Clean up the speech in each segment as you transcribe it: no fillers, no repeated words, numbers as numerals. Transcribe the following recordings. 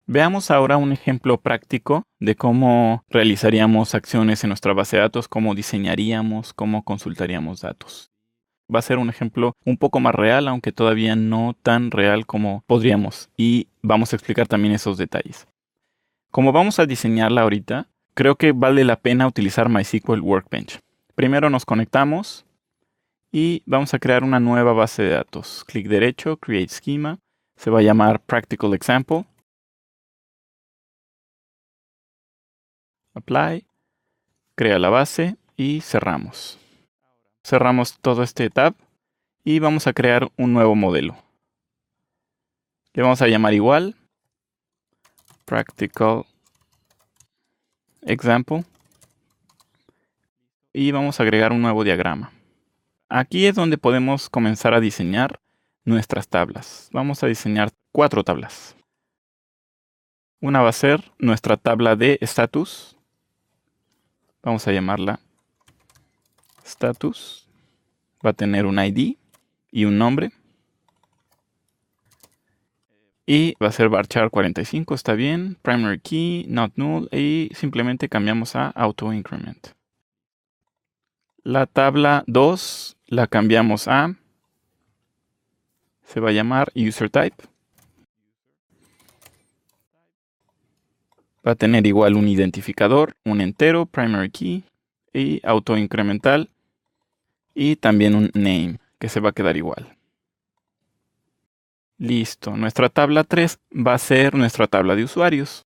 Veamos ahora un ejemplo práctico de cómo realizaríamos acciones en nuestra base de datos, cómo diseñaríamos, cómo consultaríamos datos. Va a ser un ejemplo un poco más real, aunque todavía no tan real como podríamos, y vamos a explicar también esos detalles. Como vamos a diseñarla ahorita, creo que vale la pena utilizar MySQL Workbench. Primero nos conectamos y vamos a crear una nueva base de datos. Clic derecho, Create Schema, se va a llamar Practical Example. Apply, crea la base y cerramos. Cerramos todo este tab y vamos a crear un nuevo modelo. Le vamos a llamar igual Practical Example y vamos a agregar un nuevo diagrama. Aquí es donde podemos comenzar a diseñar nuestras tablas. Vamos a diseñar 4 tablas. Una va a ser nuestra tabla de status. Vamos a llamarla status. Va a tener un ID y un nombre. Y va a ser varchar 45, está bien. Primary key, not null. Y simplemente cambiamos a auto increment. La tabla 2 la cambiamos a, se va a llamar user type. Va a tener igual un identificador, un entero, primary key y auto incremental. Y también un name, que se va a quedar igual. Listo, nuestra tabla 3 va a ser nuestra tabla de usuarios.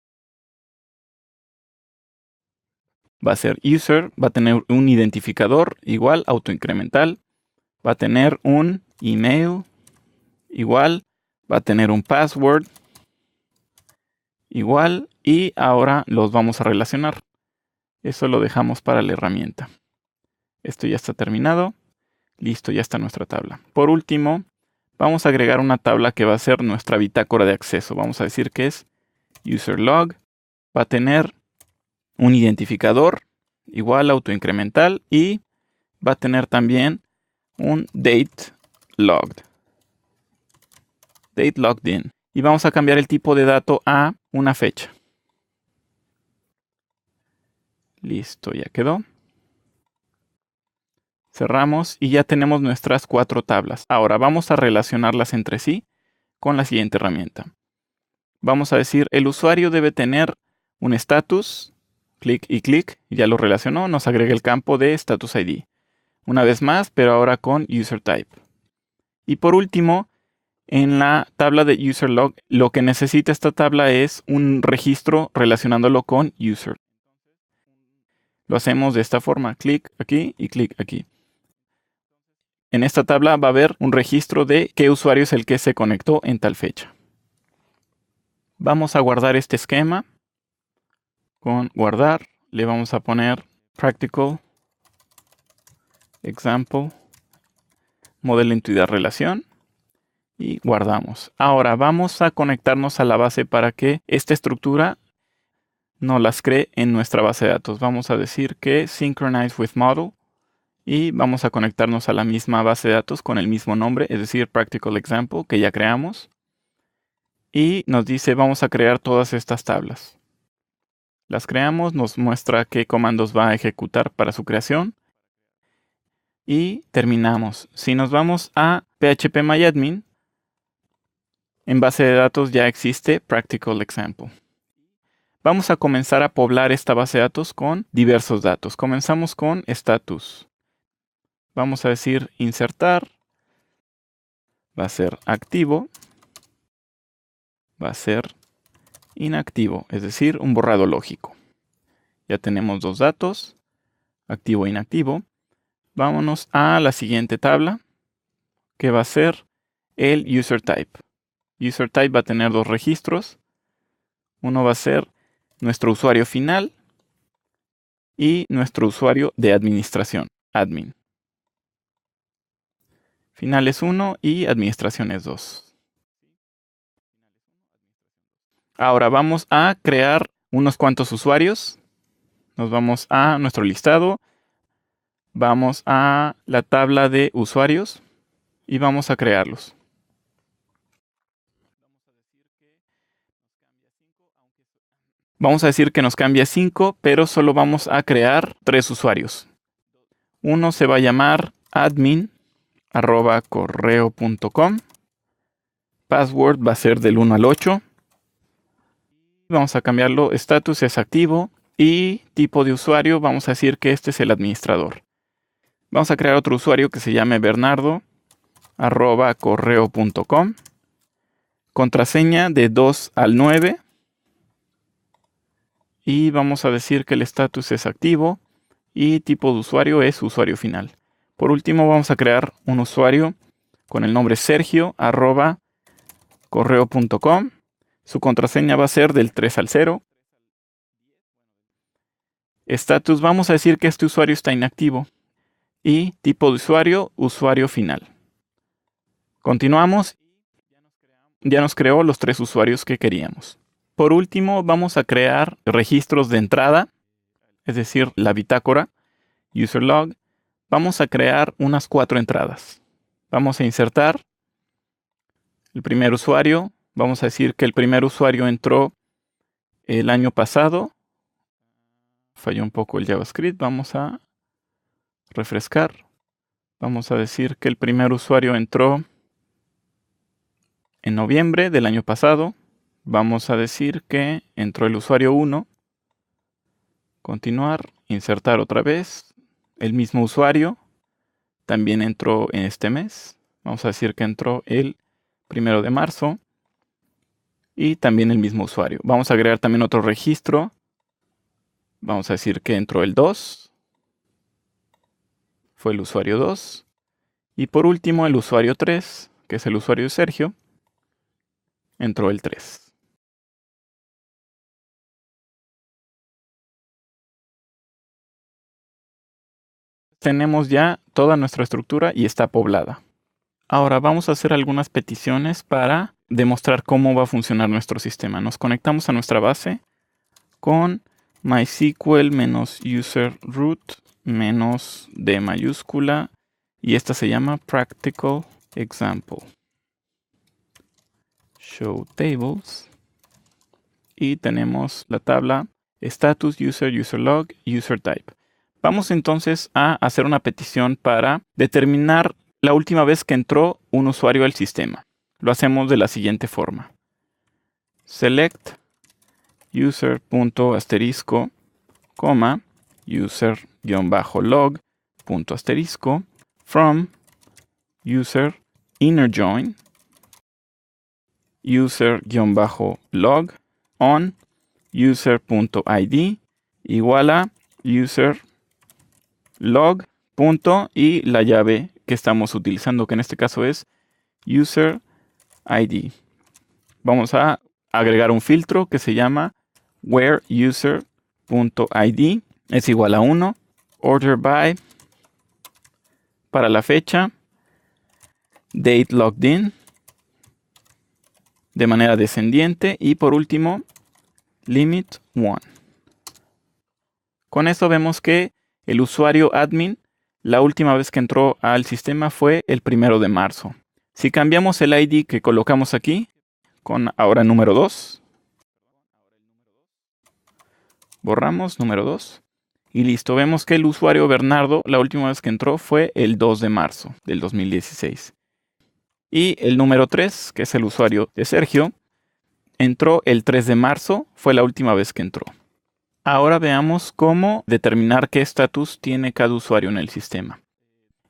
Va a ser user, va a tener un identificador igual, autoincremental. Va a tener un email igual, va a tener un password igual y ahora los vamos a relacionar. Eso lo dejamos para la herramienta. Esto ya está terminado. Listo, ya está nuestra tabla. Por último, vamos a agregar una tabla que va a ser nuestra bitácora de acceso. Vamos a decir que es userLog. Va a tener un identificador igual autoincremental y va a tener también un date logged. Date logged in. Y vamos a cambiar el tipo de dato a una fecha. Listo, ya quedó. Cerramos y ya tenemos nuestras 4 tablas. Ahora vamos a relacionarlas entre sí con la siguiente herramienta. Vamos a decir, el usuario debe tener un status, clic y clic, ya lo relacionó, nos agrega el campo de status ID. Una vez más, pero ahora con user type. Y por último, en la tabla de user log, lo que necesita esta tabla es un registro relacionándolo con user. Lo hacemos de esta forma, clic aquí y clic aquí. En esta tabla va a haber un registro de qué usuario es el que se conectó en tal fecha. Vamos a guardar este esquema. Con guardar le vamos a poner practical example modelo entidad relación y guardamos. Ahora vamos a conectarnos a la base para que esta estructura nos las cree en nuestra base de datos. Vamos a decir que synchronize with model y vamos a conectarnos a la misma base de datos con el mismo nombre, es decir, practical example que ya creamos. Y nos dice vamos a crear todas estas tablas. Las creamos, nos muestra qué comandos va a ejecutar para su creación. Y terminamos. Si nos vamos a phpMyAdmin, en base de datos ya existe Practical Example. Vamos a comenzar a poblar esta base de datos con diversos datos. Comenzamos con status. Vamos a decir insertar. Va a ser activo. Va a ser inactivo, es decir, un borrado lógico. Ya tenemos 2 datos, activo e inactivo. Vámonos a la siguiente tabla, que va a ser el user type. User type va a tener 2 registros. Uno va a ser nuestro usuario final y nuestro usuario de administración, admin. Final es 1 y administración es 2. Ahora vamos a crear unos cuantos usuarios. Nos vamos a nuestro listado. Vamos a la tabla de usuarios y vamos a crearlos. Vamos a decir que nos cambia 5, pero solo vamos a crear 3 usuarios. Uno se va a llamar admin@correo.com. Password va a ser del 1 al 8. Vamos a cambiarlo, status es activo y tipo de usuario vamos a decir que este es el administrador. Vamos a crear otro usuario que se llame bernardo@correo.com. Contraseña de 2 al 9. Y vamos a decir que el status es activo y tipo de usuario es usuario final. Por último vamos a crear un usuario con el nombre sergio@correo.com. Su contraseña va a ser del 3 al 0. Status, vamos a decir que este usuario está inactivo. Y tipo de usuario, usuario final. Continuamos. Ya nos creó los 3 usuarios que queríamos. Por último, vamos a crear registros de entrada, es decir, la bitácora, user log. Vamos a crear unas 4 entradas. Vamos a insertar el primer usuario. Vamos a decir que el primer usuario entró el año pasado. Falló un poco el JavaScript. Vamos a refrescar. Vamos a decir que el primer usuario entró en noviembre del año pasado. Vamos a decir que entró el usuario 1. Continuar. Insertar otra vez. El mismo usuario. También entró en este mes. Vamos a decir que entró el 1 de marzo. Y también el mismo usuario. Vamos a agregar también otro registro. Vamos a decir que entró el 2. Fue el usuario 2. Y por último el usuario 3, que es el usuario de Sergio. Entró el 3. Tenemos ya toda nuestra estructura y está poblada. Ahora vamos a hacer algunas peticiones para demostrar cómo va a funcionar nuestro sistema. Nos conectamos a nuestra base con MySQL-user root -d mayúscula y esta se llama practical example. Show tables y tenemos la tabla status, user, user log, user type. Vamos entonces a hacer una petición para determinar la última vez que entró un usuario al sistema. Lo hacemos de la siguiente forma. Select user.asterisco, user-log.asterisco from user inner join user-log on user.id igual a user log. Y la llave que estamos utilizando, que en este caso es user ID. Vamos a agregar un filtro que se llama where user.id es igual a 1, order by para la fecha, date logged in de manera descendiente y por último limit 1. Con esto vemos que el usuario admin la última vez que entró al sistema fue el 1 de marzo. Si cambiamos el ID que colocamos aquí con ahora número 2, borramos número 2 y listo. Vemos que el usuario Bernardo la última vez que entró fue el 2 de marzo del 2016. Y el número 3, que es el usuario de Sergio, entró el 3 de marzo, fue la última vez que entró. Ahora veamos cómo determinar qué estatus tiene cada usuario en el sistema.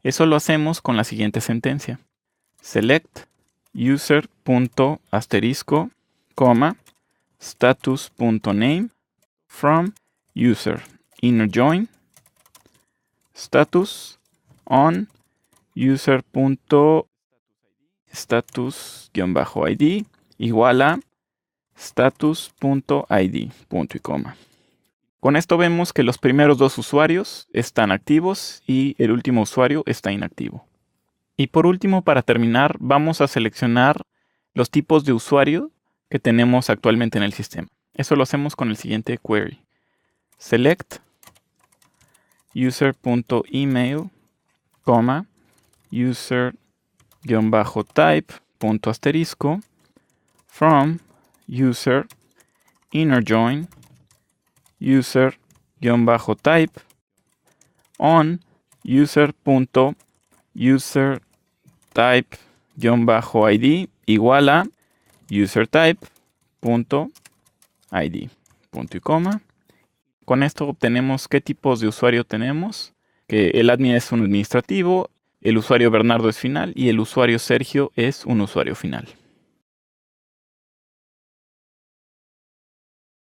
Eso lo hacemos con la siguiente sentencia. Select user.asterisco, status.name from user inner join status on user.status-id igual a status.id, punto y coma. Con esto vemos que los primeros 2 usuarios están activos y el último usuario está inactivo. Y por último, para terminar, vamos a seleccionar los tipos de usuario que tenemos actualmente en el sistema. Eso lo hacemos con el siguiente query. Select user.email, user-type, from user inner join user-type on user.userType-id igual a userType.id, punto y coma. Con esto obtenemos qué tipos de usuario tenemos, que el admin es un administrativo, el usuario Bernardo es final y el usuario Sergio es un usuario final.